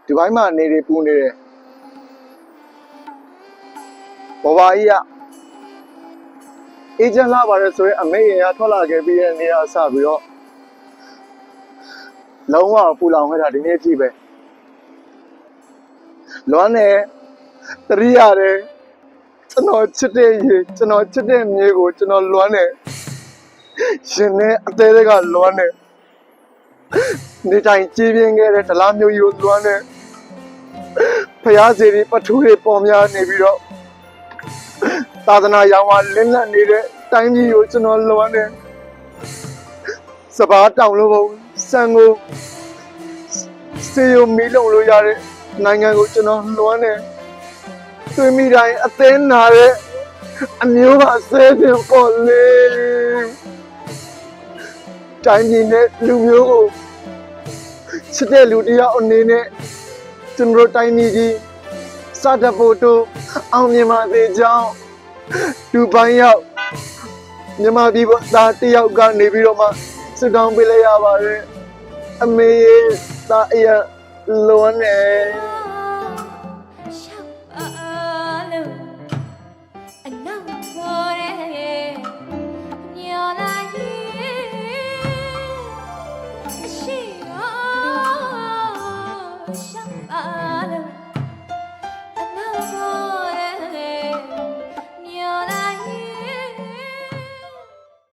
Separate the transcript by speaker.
Speaker 1: ဒီဘိုင်းမှာနေတွေပူနေတယ်ဘောပါကြီးကအေဂျင့်လာပါတယ်ဆိုရင်အမေရထွက်လာခဲ့ပြီးတဲ့နေရာစပြီးတော့လုံးဝပူလောင်ခဲ့တာဒီနေ့အထိပဲလွမ်းနေတရိရတယ်ကျွန်တော်ချစ်တဲ့ရေကျွန်တော်ချစ်တဲ့မြေကိုကျွန်တော်လွမ်းနေရှင်နဲ့အသေးသေးကလွမ်းနေနေတိုင်းကြည်ပြင်းခဲ့တဲ့ဒလားမျိုးကြီးကိုလွမ်းနေဖျားစီတွေပထူးတွေပေါ်များနေပြီးတော့သာသနာရောင်ဝလင်းလက်နေတဲ့တိုင်းပြည်ကိုကျွန်တော်လွမ်းနေစပားတောင်လို့ပေါ့စံကိုစေယုံမီးလုံလို့ရတဲ့နိုင်ငံကိုကျွန်တော်လွမ်းနေတွေ့မိတိုင်းအသင်းနာတဲ့အမျိုးပါဆဲတင်ပေါ်လေတိုင်းပြည်နဲ့လူမျိုးကိုချစ်တဲ့လူတယောက်အနေနဲ့ကျွန်တော်တိုင်းပြည်ကြီးစတဲ့ဖို့တို့အောင်မြင်ပါသေးကြောင်းလူပိုင်းရောက်မြန်မာပြည်သားတယောက်ကနေပြီးတော့မှစွတောင်းပေးလိုက်ရပါတယ်အမေသားအရာလွန်နေ